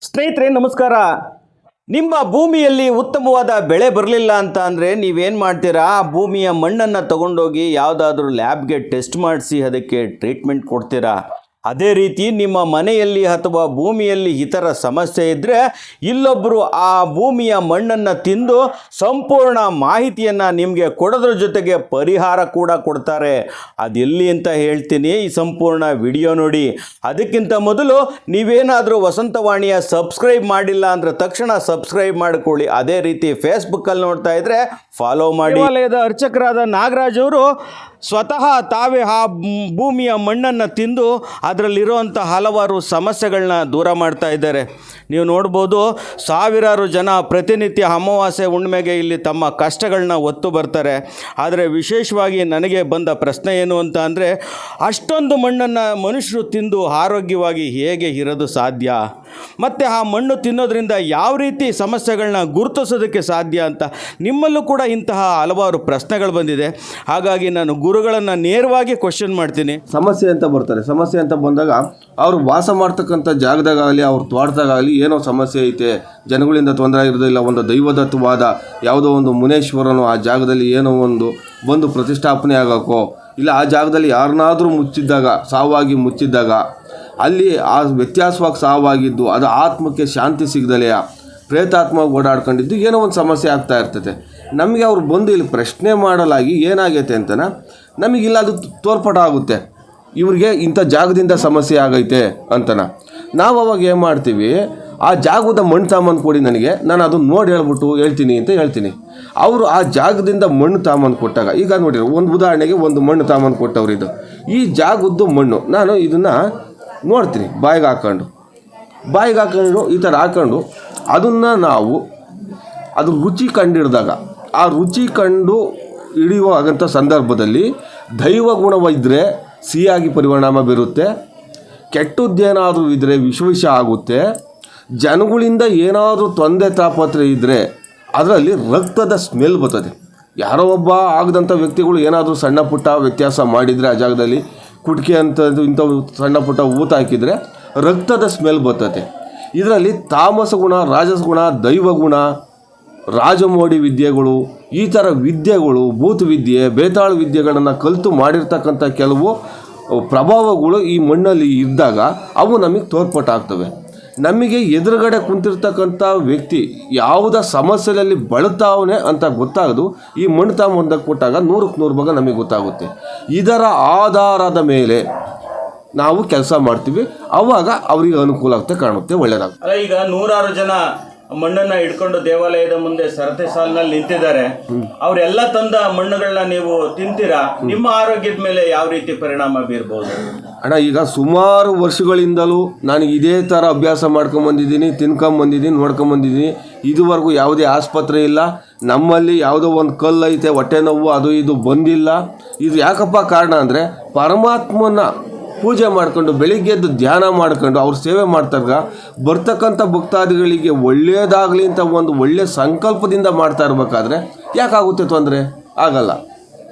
ಸ್ನೇಹಿತರೆ ನಮಸ್ಕಾರ. ನಿಮ್ಮ ಭೂಮಿಯಲ್ಲಿ ಉತ್ತಮವಾದ ಬೆಳೆ ಬರಲಿಲ್ಲ ಅಂತ ಅಂದರೆ ನೀವೇನು ಮಾಡ್ತೀರಾ? ಆ ಭೂಮಿಯ ಮಣ್ಣನ್ನು ತಗೊಂಡೋಗಿ ಯಾವುದಾದ್ರೂ ಲ್ಯಾಬ್ಗೆ ಟೆಸ್ಟ್ ಮಾಡಿಸಿ ಅದಕ್ಕೆ ಟ್ರೀಟ್ಮೆಂಟ್ ಕೊಡ್ತೀರಾ. ಅದೇ ರೀತಿ ನಿಮ್ಮ ಮನೆಯಲ್ಲಿ ಅಥವಾ ಭೂಮಿಯಲ್ಲಿ ಈ ಥರ ಸಮಸ್ಯೆ ಇದ್ದರೆ ಇಲ್ಲೊಬ್ಬರು ಆ ಭೂಮಿಯ ಮಣ್ಣನ್ನು ತಿಂದು ಸಂಪೂರ್ಣ ಮಾಹಿತಿಯನ್ನು ನಿಮಗೆ ಕೊಡೋದ್ರ ಜೊತೆಗೆ ಪರಿಹಾರ ಕೂಡ ಕೊಡ್ತಾರೆ. ಅದೆಲ್ಲಿ ಅಂತ ಹೇಳ್ತೀನಿ, ಈ ಸಂಪೂರ್ಣ ವಿಡಿಯೋ ನೋಡಿ. ಅದಕ್ಕಿಂತ ಮೊದಲು ನೀವೇನಾದರೂ ವಸಂತವಾಣಿಯ ಸಬ್ಸ್ಕ್ರೈಬ್ ಮಾಡಿಲ್ಲ ಅಂದರೆ ತಕ್ಷಣ ಸಬ್ಸ್ಕ್ರೈಬ್ ಮಾಡಿಕೊಳ್ಳಿ. ಅದೇ ರೀತಿ ಫೇಸ್ಬುಕ್ಕಲ್ಲಿ ನೋಡ್ತಾ ಇದ್ದರೆ ಫಾಲೋ ಮಾಡಿ. ದೇವಾಲಯದ ಅರ್ಚಕರಾದ ನಾಗರಾಜ್ ಅವರು ಸ್ವತಃ ತಾವೇ ಆ ಭೂಮಿಯ ಮಣ್ಣನ್ನು ತಿಂದು ಅದರಲ್ಲಿರುವಂಥ ಹಲವಾರು ಸಮಸ್ಯೆಗಳನ್ನ ದೂರ ಮಾಡ್ತಾ ಇದ್ದಾರೆ. ನೀವು ನೋಡ್ಬೋದು, ಸಾವಿರಾರು ಜನ ಪ್ರತಿನಿತ್ಯ ಅಮಾವಾಸ್ಯೆ ಹುಣ್ಣಿಮೆಗೆ ಇಲ್ಲಿ ತಮ್ಮ ಕಷ್ಟಗಳನ್ನ ಹೊತ್ತು ಬರ್ತಾರೆ. ಆದರೆ ವಿಶೇಷವಾಗಿ ನನಗೆ ಬಂದ ಪ್ರಶ್ನೆ ಏನು ಅಂತ ಅಂದರೆ, ಅಷ್ಟೊಂದು ಮಣ್ಣನ್ನು ಮನುಷ್ಯರು ತಿಂದು ಆರೋಗ್ಯವಾಗಿ ಹೇಗೆ ಇರೋದು ಸಾಧ್ಯ? ಮತ್ತು ಆ ಮಣ್ಣು ತಿನ್ನೋದ್ರಿಂದ ಯಾವ ರೀತಿ ಸಮಸ್ಯೆಗಳನ್ನ ಗುರುತಿಸೋದಕ್ಕೆ ಸಾಧ್ಯ ಅಂತ ನಿಮ್ಮಲ್ಲೂ ಕೂಡ ಇಂತಹ ಹಲವಾರು ಪ್ರಶ್ನೆಗಳು ಬಂದಿದೆ. ಹಾಗಾಗಿ ನಾನು ಗುರುಗಳನ್ನು ನೇರವಾಗಿ ಕ್ವಶನ್ ಮಾಡ್ತೀನಿ. ಸಮಸ್ಯೆ ಅಂತ ಬರ್ತಾರೆ. ಸಮಸ್ಯೆ ಅಂತ ಬಂದಾಗ ಅವರು ವಾಸ ಮಾಡ್ತಕ್ಕಂಥ ಜಾಗದಾಗಲಿ ಅವ್ರ ತೋಟದಾಗಲಿ ಏನೋ ಸಮಸ್ಯೆ ಐತೆ, ಜನಗಳಿಂದ ತೊಂದರೆ ಆಗಿರೋದಿಲ್ಲ, ಒಂದು ದೈವದತ್ತವಾದ ಯಾವುದೋ ಒಂದು ಮುನೇಶ್ವರನು ಆ ಜಾಗದಲ್ಲಿ ಏನೋ ಒಂದು ಬಂದು ಪ್ರತಿಷ್ಠಾಪನೆ ಆಗೋಕ್ಕೋ, ಇಲ್ಲ ಆ ಜಾಗದಲ್ಲಿ ಯಾರನ್ನಾದರೂ ಸಾವಾಗಿ ಮುಚ್ಚಿದ್ದಾಗ ಅಲ್ಲಿ ಆ ವ್ಯತ್ಯಾಸವಾಗಿ ಸಾವಾಗಿದ್ದು ಅದು ಆತ್ಮಕ್ಕೆ ಶಾಂತಿ ಸಿಗದಲೆಯ ಪ್ರೇತಾತ್ಮ ಓಡಾಡ್ಕೊಂಡಿದ್ದು ಏನೋ ಒಂದು ಸಮಸ್ಯೆ ಆಗ್ತಾ ಇರ್ತದೆ. ನಮಗೆ ಅವ್ರು ಬಂದು ಇಲ್ಲಿ ಪ್ರಶ್ನೆ ಮಾಡಲಾಗಿ ಏನಾಗೈತೆ ಅಂತನ ನಮಗಿಲ್ಲ ಅದು ತೋರ್ಪಟ ಆಗುತ್ತೆ, ಇವ್ರಿಗೆ ಇಂಥ ಜಾಗದಿಂದ ಸಮಸ್ಯೆ ಆಗೈತೆ ಅಂತನ. ನಾವು ಅವಾಗ ಏನು ಮಾಡ್ತೀವಿ, ಆ ಜಾಗದ ಮಣ್ಣು ತಾಂಬಂದು ಕೊಡಿ ನನಗೆ, ನಾನು ಅದನ್ನು ನೋಡಿ ಹೇಳ್ತೀನಿ ಅಂತ ಹೇಳ್ತೀನಿ. ಅವರು ಆ ಜಾಗದಿಂದ ಮಣ್ಣು ತಾಂಬಂದು ಕೊಟ್ಟಾಗ, ಈಗ ನೋಡಿರಿ ಒಂದು ಉದಾಹರಣೆಗೆ ಒಂದು ಮಣ್ಣು ತಾಂಬಂದು ಕೊಟ್ಟವ್ರಿದ್ದು, ಈ ಜಾಗದ್ದು ಮಣ್ಣು ನಾನು ಇದನ್ನು ನೋಡ್ತೀನಿ ಬಾಯಿಗೆ ಹಾಕ್ಕೊಂಡು ಈ ಥರ ಹಾಕ್ಕೊಂಡು ಅದನ್ನು ನಾವು ಅದು ರುಚಿ ಕಂಡಿಡಿದಾಗ, ಆ ರುಚಿ ಕಂಡು ಹಿಡಿಯುವಾಗಂಥ ಸಂದರ್ಭದಲ್ಲಿ ದೈವ ಗುಣವಿದ್ದರೆ ಸಿಹಿಯಾಗಿ ಪರಿಣಾಮ ಬೀರುತ್ತೆ, ಕೆಟ್ಟದ್ದೇನಾದರೂ ಇದ್ದರೆ ವಿಷ ಆಗುತ್ತೆ, ಜನಗಳಿಂದ ಏನಾದರೂ ತೊಂದರೆ ತಾಪತ್ರೆ ಇದ್ದರೆ ಅದರಲ್ಲಿ ರಕ್ತದ ಸ್ಮೆಲ್ ಬರ್ತದೆ. ಯಾರೋ ಒಬ್ಬ ಆಗದಂಥ ವ್ಯಕ್ತಿಗಳು ಏನಾದರೂ ಸಣ್ಣ ಪುಟ್ಟ ವ್ಯತ್ಯಾಸ ಮಾಡಿದರೆ ಆ ಜಾಗದಲ್ಲಿ ಕುಟ್ಕೆ ಅಂಥದ್ದು ಇಂಥವು ಸಣ್ಣ ಪುಟ್ಟ ಊತ ಹಾಕಿದರೆ ರಕ್ತದ ಸ್ಮೆಲ್ ಬರ್ತದೆ. ಇದರಲ್ಲಿ ತಾಮಸ ಗುಣ, ರಾಜಸ ಗುಣ, ದೈವ ಗುಣ, ರಾಜಮೋಡಿ ವಿದ್ಯೆಗಳು, ಈ ಥರ ವಿದ್ಯೆಗಳು, ಭೂತ ವಿದ್ಯೆ, ಬೇತಾಳು ವಿದ್ಯೆಗಳನ್ನು ಕಲಿತು ಮಾಡಿರ್ತಕ್ಕಂಥ ಕೆಲವು ಪ್ರಭಾವಗಳು ಈ ಮಣ್ಣಲ್ಲಿ ಇದ್ದಾಗ ಅವು ನಮಗೆ ತೋರ್ಪಟ್ಟಾಗ್ತವೆ. ನಮಗೆ ಎದುರುಗಡೆ ಕುಂತಿರ್ತಕ್ಕಂಥ ವ್ಯಕ್ತಿ ಯಾವುದ ಸಮಸ್ಯೆಯಲ್ಲಿ ಬಳತಾವನೆ ಅಂತ ಗೊತ್ತಾಗೋದು ಈ ಮಣ್ಣು ತಾಂಬಂದಾಗ ಕೊಟ್ಟಾಗ 100ಕ್ಕೆ 100 ಭಾಗ ನಮಗೆ ಗೊತ್ತಾಗುತ್ತೆ. ಇದರ ಆಧಾರದ ಮೇಲೆ ನಾವು ಕೆಲಸ ಮಾಡ್ತೀವಿ, ಆವಾಗ ಅವರಿಗೆ ಅನುಕೂಲ ಆಗುತ್ತೆ, ಕಾಣುತ್ತೆ, ಒಳ್ಳೆಯದಾಗುತ್ತೆ. ಈಗ ನೂರಾರು ಜನ ಮಣ್ಣನ್ನ ಇಟ್ಕೊಂಡು ದೇವಾಲಯದ ಮುಂದೆ ಸರತಿ ಸಾಲಿನಲ್ಲಿ ನಿಂತಿದ್ದಾರೆ. ಅವರೆಲ್ಲ ತಂದ ಮಣ್ಣುಗಳನ್ನ ನೀವು ತಿಂತೀರಾ, ನಿಮ್ಮ ಆರೋಗ್ಯದ ಮೇಲೆ ಯಾವ ರೀತಿ ಪರಿಣಾಮ ಬೀರ್ಬೋದು? ಅಣ್ಣ, ಈಗ ಸುಮಾರು ವರ್ಷಗಳಿಂದಲೂ ನಾನು ಇದೇ ಥರ ಅಭ್ಯಾಸ ಮಾಡ್ಕೊಂಬಂದಿದ್ದೀನಿ, ತಿನ್ಕೊಂಬಂದಿದ್ದೀನಿ, ನೋಡ್ಕೊಂಬಂದಿದ್ದೀನಿ. ಇದುವರೆಗೂ ಯಾವುದೇ ಆಸ್ಪತ್ರೆ ಇಲ್ಲ, ನಮ್ಮಲ್ಲಿ ಯಾವುದೋ ಒಂದು ಕಲ್ಲು ಐತೆ, ಹೊಟ್ಟೆ ನೋವು ಅದು ಇದು ಬಂದಿಲ್ಲ. ಇದು ಯಾಕಪ್ಪ ಕಾರಣ ಅಂದರೆ, ಪರಮಾತ್ಮನ ಪೂಜೆ ಮಾಡ್ಕೊಂಡು ಬೆಳಿಗ್ಗೆ ಎದ್ದು ಧ್ಯಾನ ಮಾಡ್ಕೊಂಡು ಅವ್ರ ಸೇವೆ ಮಾಡ್ತಾಗ ಬರ್ತಕ್ಕಂಥ ಭಕ್ತಾದಿಗಳಿಗೆ ಒಳ್ಳೆಯದಾಗಲಿ ಅಂತ ಒಂದು ಒಳ್ಳೆಯ ಸಂಕಲ್ಪದಿಂದ ಮಾಡ್ತಾ ಇರಬೇಕಾದ್ರೆ ಯಾಕಾಗುತ್ತೆ ತೊಂದರೆ? ಆಗಲ್ಲ.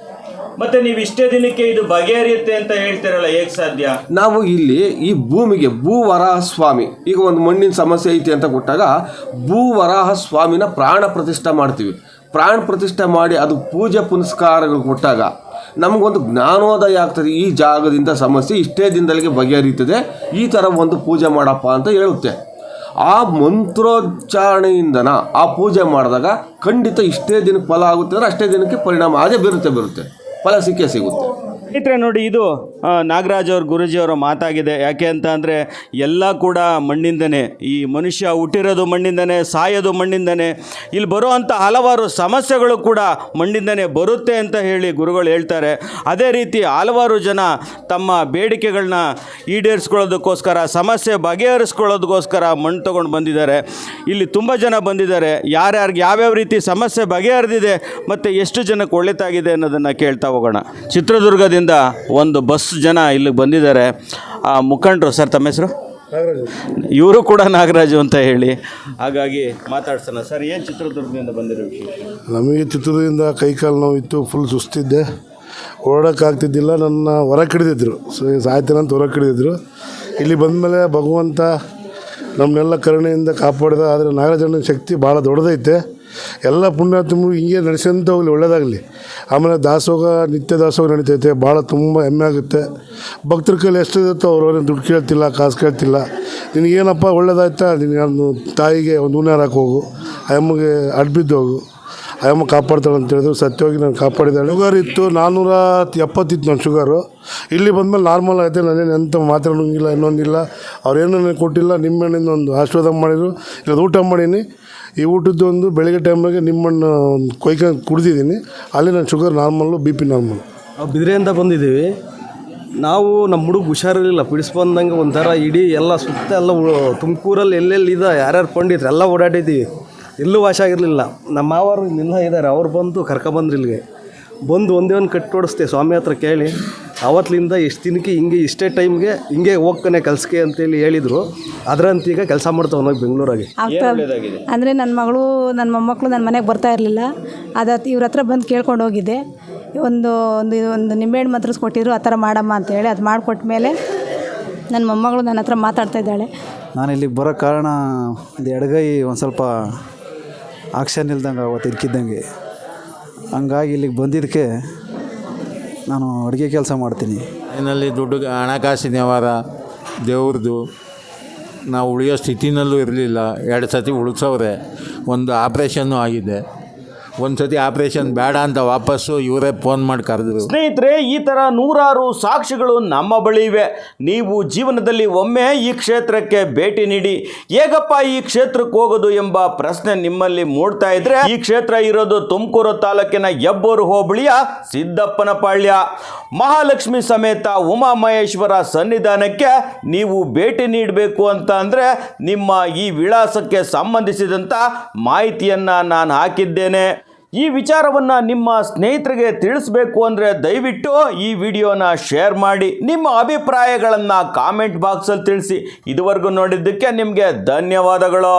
ಮತ್ತೆ ನೀವು ಇಷ್ಟೇ ದಿನಕ್ಕೆ ಇದು ಬಗೆಹರಿಯುತ್ತೆ ಅಂತ ಹೇಳ್ತೀರಲ್ಲ, ಹೇಗೆ ಸಾಧ್ಯ? ನಾವು ಇಲ್ಲಿ ಈ ಭೂಮಿಗೆ ಭೂವರಾಹ ಸ್ವಾಮಿ, ಈಗ ಒಂದು ಮಣ್ಣಿನ ಸಮಸ್ಯೆ ಐತಿ ಅಂತ ಕೊಟ್ಟಾಗ ಭೂವರಾಹ ಸ್ವಾಮಿನ ಪ್ರಾಣ ಪ್ರತಿಷ್ಠೆ ಮಾಡ್ತೀವಿ. ಪ್ರಾಣ ಪ್ರತಿಷ್ಠೆ ಮಾಡಿ ಅದು ಪೂಜೆ ಪುನಸ್ಕಾರಗಳು ಕೊಟ್ಟಾಗ ನಮಗೊಂದು ಜ್ಞಾನೋದಯ ಆಗ್ತದೆ. ಈ ಜಾಗದಿಂದ ಸಮಸ್ಯೆ ಇಷ್ಟೇ ದಿನದಲ್ಲಿಗೆ ಬಗೆಹರಿಯುತ್ತದೆ, ಈ ಥರ ಒಂದು ಪೂಜೆ ಮಾಡಪ್ಪ ಅಂತ ಹೇಳುತ್ತೆ. ಆ ಮಂತ್ರೋಚ್ಚಾರಣೆಯಿಂದನ ಆ ಪೂಜೆ ಮಾಡಿದಾಗ ಖಂಡಿತ ಇಷ್ಟೇ ದಿನಕ್ಕೆ ಫಲ ಆಗುತ್ತೆ ಅಂದರೆ ಅಷ್ಟೇ ದಿನಕ್ಕೆ ಪರಿಣಾಮ ಅದೇ ಬರುತ್ತೆ, ಫಲ ಸಿಕ್ಕೇ ಸಿಗುತ್ತೆ. ಸ್ನೇಹಿತರೆ ನೋಡಿ, ಇದು ನಾಗರಾಜ್ ಅವ್ರ ಗುರೂಜಿಯವರ ಮಾತಾಗಿದೆ. ಯಾಕೆ ಅಂತ ಅಂದರೆ ಎಲ್ಲ ಕೂಡ ಮಣ್ಣಿಂದನೇ, ಈ ಮನುಷ್ಯ ಹುಟ್ಟಿರೋದು ಮಣ್ಣಿಂದನೇ, ಸಾಯೋದು ಮಣ್ಣಿಂದನೇ, ಇಲ್ಲಿ ಬರುವಂಥ ಹಲವಾರು ಸಮಸ್ಯೆಗಳು ಕೂಡ ಮಣ್ಣಿಂದನೇ ಬರುತ್ತೆ ಅಂತ ಹೇಳಿ ಗುರುಗಳು ಹೇಳ್ತಾರೆ. ಅದೇ ರೀತಿ ಹಲವಾರು ಜನ ತಮ್ಮ ಬೇಡಿಕೆಗಳನ್ನ ಈಡೇರಿಸ್ಕೊಳ್ಳೋದಕ್ಕೋಸ್ಕರ, ಸಮಸ್ಯೆ ಬಗೆಹರಿಸ್ಕೊಳ್ಳೋದಕ್ಕೋಸ್ಕರ ಮಣ್ಣು ತೊಗೊಂಡು ಬಂದಿದ್ದಾರೆ. ಇಲ್ಲಿ ತುಂಬ ಜನ ಬಂದಿದ್ದಾರೆ. ಯಾರ್ಯಾರಿಗೆ ಯಾವ್ಯಾವ ರೀತಿ ಸಮಸ್ಯೆ ಬಗೆಹರಿದಿದೆ ಮತ್ತು ಎಷ್ಟು ಜನಕ್ಕೆ ಒಳ್ಳೆತಾಗಿದೆ ಅನ್ನೋದನ್ನು ಕೇಳ್ತಾ ಹೋಗೋಣ. ಚಿತ್ರದುರ್ಗದಿಂದ ಒಂದು ಬಸ್ ಜನ ಇಲ್ಲಿಗೆ ಬಂದಿದ್ದಾರೆ. ಆ ಮುಖಂಡರು, ಸರ್ ತಮ್ಮ ಹೆಸರು? ಇವರು ಕೂಡ ನಾಗರಾಜು ಅಂತ ಹೇಳಿ, ಹಾಗಾಗಿ ಮಾತಾಡ್ಸೋಣ. ಸರ್, ಏನು ಚಿತ್ರದುರ್ಗದಿಂದ ಬಂದಿರೋ ವಿಷಯ? ನಮಗೆ ಚಿತ್ರದುರ್ಗದಿಂದ ಕೈಕಾಲು ನೋವಿತ್ತು, ಫುಲ್ ಸುಸ್ತಿದ್ದೆ, ಓಡೋಕ್ಕಾಗ್ತಿದ್ದಿಲ್ಲ. ನನ್ನ ಹೊರಗೆ ಹಿಡಿದಿದ್ರು, ಸಾಯ್ತೀನಂತ ಹೊರಗೆ ಹಿಡಿದಿದ್ರು. ಇಲ್ಲಿ ಬಂದಮೇಲೆ ಭಗವಂತ ನಮ್ಮನ್ನೆಲ್ಲ ಕರುಣೆಯಿಂದ ಕಾಪಾಡಿದ. ಆದರೆ ನಾಗರಾಜನ ಶಕ್ತಿ ಭಾಳ ದೊಡ್ಡದೈತೆ. ಎಲ್ಲ ಪುಣ್ಯಾತ್ಮರು ಹಿಂಗೆ ನಡೆಸ್ಕೊಂತ ಹೋಗಲಿ, ಒಳ್ಳೆಯದಾಗಲಿ. ಆಮೇಲೆ ದಾಸೋಹ, ನಿತ್ಯ ದಾಸೋಹ ನಡೀತೈತೆ, ಭಾಳ ತುಂಬ ಹೆಮ್ಮೆ ಆಗುತ್ತೆ. ಭಕ್ತರ ಕೈಲಿ ಎಷ್ಟು ಇರುತ್ತೋ ಅವ್ರವ್ರೇನು ದುಡ್ಡು ಕೇಳ್ತಿಲ್ಲ, ಕಾಸು ಕೇಳ್ತಿಲ್ಲ. ನಿನಗೇನಪ್ಪ ಒಳ್ಳೇದಾಯ್ತಾ, ನಿನಗೆ ತಾಯಿಗೆ ಒಂದು ಹೂನಾರ ಹಾಕಿ ಹೋಗು, ಅಮ್ಮಗೆ ಅಡ್ಬಿದ್ದು ಹೋಗು, ಅಮ್ಮ ಕಾಪಾಡ್ತಾಳೆ ಅಂತ ಹೇಳಿದ್ರು. ಸತ್ಯವಾಗಿ ನಾನು ಕಾಪಾಡಿದ್ದಾಳೆ. ಶುಗರ್ ಇತ್ತು 470 ಇತ್ತು ನನ್ನ ಶುಗರು. ಇಲ್ಲಿ ಬಂದಮೇಲೆ ನಾರ್ಮಲ್ ಆಯಿತು. ನಾನೇನು ಎಂಥ ಮಾತಾಡೋಂಗಿಲ್ಲ, ಇನ್ನೊಂದಿಲ್ಲ. ಅವ್ರೇನು ನನಗೆ ಕೊಟ್ಟಿಲ್ಲ. ನಿಮ್ಮೆಣ್ಣಿಂದ ಒಂದು ಆಶೀರ್ವಾದ ಮಾಡಿದರು. ಇಲ್ಲ ಊಟ ಮಾಡೀನಿ. ಈ ಊಟದ್ದು ಒಂದು ಬೆಳಗ್ಗೆ ಟೈಮ್ನಾಗೆ ನಿಮ್ಮನ್ನು ಕೊಯ್ಕೊಂಡು ಕುಡ್ದಿದ್ದೀನಿ. ಅಲ್ಲಿ ನನ್ನ ಶುಗರ್ ನಾರ್ಮಲ್ಲು, BP ನಾರ್ಮಲ್. ನಾವು ಬಿದಿರೆಯಿಂದ ಬಂದಿದ್ದೀವಿ. ನಾವು ನಮ್ಮ ಹುಡುಗ ಹುಷಾರಿರಲಿಲ್ಲ, ಬಂದಂಗೆ ಒಂಥರ ಇಡೀ ಎಲ್ಲ ಸುತ್ತ ಎಲ್ಲ ತುಮಕೂರಲ್ಲಿ ಎಲ್ಲೆಲ್ಲಿ ಇದೆ ಯಾರ್ಯಾರು ಪಂಡಿತರು ಎಲ್ಲ ಓಡಾಡಿದ್ದೀವಿ. ಎಲ್ಲೂ ವಾಶ ಆಗಿರಲಿಲ್ಲ. ನಮ್ಮ ಮಾವರು ಇಲ್ಲೆಲ್ಲ ಇದ್ದಾರೆ, ಅವ್ರು ಬಂದು ಕರ್ಕೊಬಂದ್ರಿ ಇಲ್ಲಿಗೆ. ಬಂದು ಒಂದೇ ಒಂದು ಕಟ್ಟಿ ಓಡಿಸ್ತೆ ಸ್ವಾಮಿ ಹತ್ರ ಕೇಳಿ. ಆವತ್ತಿಂದ ಎಷ್ಟು ದಿನಕ್ಕೆ ಹಿಂಗೆ ಇಷ್ಟೇ ಟೈಮ್ಗೆ ಹಿಂಗೆ ಹೋಗ್ತಾನೆ ಕೆಲ್ಸಕ್ಕೆ ಅಂತೇಳಿ ಹೇಳಿದರು. ಅದರಂತ ಈಗ ಕೆಲಸ ಮಾಡ್ತಾವೆ ಹೋಗಿ ಬೆಂಗಳೂರಾಗೆ. ಅಂದರೆ ನನ್ನ ಮಗಳು, ನನ್ನ ಮೊಮ್ಮಕ್ಕಳು ನನ್ನ ಮನೆಗೆ ಬರ್ತಾ ಇರಲಿಲ್ಲ. ಇವ್ರ ಹತ್ರ ಬಂದು ಕೇಳ್ಕೊಂಡು ಹೋಗಿದ್ದೆ. ಒಂದು ನಿಂಬೆಹಣ್ಣು ಮಾತ್ರ ಕೊಟ್ಟಿದ್ರು, ಆ ಥರ ಮಾಡಮ್ಮ ಅಂತೇಳಿ. ಅದು ಮಾಡಿಕೊಟ್ಟ ಮೇಲೆ ನನ್ನ ಮೊಮ್ಮಗಳು ನನ್ನ ಹತ್ರ ಮಾತಾಡ್ತಾ ಇದ್ದಾಳೆ. ನಾನು ಇಲ್ಲಿಗೆ ಬರೋ ಕಾರಣ ಒಂದು ಎಡಗೈ ಒಂದು ಸ್ವಲ್ಪ ಆಕ್ಷನ್ ಇಲ್ದಂಗೆ ಅವತ್ತು ಇರ್ಕಿದ್ದಂಗೆ. ಹಂಗಾಗಿ ಇಲ್ಲಿಗೆ ಬಂದಿದ್ದಕ್ಕೆ ನಾನು ಅಡುಗೆ ಕೆಲಸ ಮಾಡ್ತೀನಿ. ಏನಲ್ಲಿ ದುಡ್ಡು ಹಣಕಾಸಿನ ವ್ಯವಹಾರ ದೇವ್ರದ್ದು ನಾವು ಉಳಿಯೋ ಸ್ಥಿತಿನಲ್ಲೂ ಇರಲಿಲ್ಲ. 2 ಸತಿ ಉಳಿಸೋರೆ. ಒಂದು ಆಪ್ರೇಷನ್ನು ಆಗಿದೆ. ಒಂದು ಸತಿ ಆಪ್ರೇಷನ್ ಬೇಡ ಅಂತ ವಾಪಸ್ಸು ಇವರೇ ಫೋನ್ ಮಾಡಿ ಕರೆದ್ರು. ಸ್ನೇಹಿತರೆ, ಈ ಥರ ನೂರಾರು ಸಾಕ್ಷಿಗಳು ನಮ್ಮ ಬಳಿ ಇವೆ. ನೀವು ಜೀವನದಲ್ಲಿ ಒಮ್ಮೆ ಈ ಕ್ಷೇತ್ರಕ್ಕೆ ಭೇಟಿ ನೀಡಿ. ಹೇಗಪ್ಪ ಈ ಕ್ಷೇತ್ರಕ್ಕೆ ಹೋಗೋದು ಎಂಬ ಪ್ರಶ್ನೆ ನಿಮ್ಮಲ್ಲಿ ಮೂಡ್ತಾ ಇದ್ರೆ, ಈ ಕ್ಷೇತ್ರ ಇರೋದು ತುಮಕೂರು ತಾಲೂಕಿನ ಹೆಬ್ಬೂರು ಹೋಬಳಿಯ ಸಿದ್ದಪ್ಪನಪಾಳ್ಯ. ಮಹಾಲಕ್ಷ್ಮಿ ಸಮೇತ ಉಮಾಮಹೇಶ್ವರ ಸನ್ನಿಧಾನಕ್ಕೆ ನೀವು ಭೇಟಿ ನೀಡಬೇಕು ಅಂತ ಅಂದರೆ ನಿಮ್ಮ ಈ ವಿಳಾಸಕ್ಕೆ ಸಂಬಂಧಿಸಿದಂಥ ಮಾಹಿತಿಯನ್ನು ನಾನು ಹಾಕಿದ್ದೇನೆ. ಈ ವಿಚಾರವನ್ನು ನಿಮ್ಮ ಸ್ನೇಹಿತರಿಗೆ ತಿಳಿಸ್ಬೇಕು ಅಂದರೆ ದಯವಿಟ್ಟು ಈ ವಿಡಿಯೋನ ಶೇರ್ ಮಾಡಿ. ನಿಮ್ಮ ಅಭಿಪ್ರಾಯಗಳನ್ನು ಕಾಮೆಂಟ್ ಬಾಕ್ಸಲ್ಲಿ ತಿಳಿಸಿ. ಇದುವರೆಗೂ ನೋಡಿದ್ದಕ್ಕೆ ನಿಮಗೆ ಧನ್ಯವಾದಗಳು.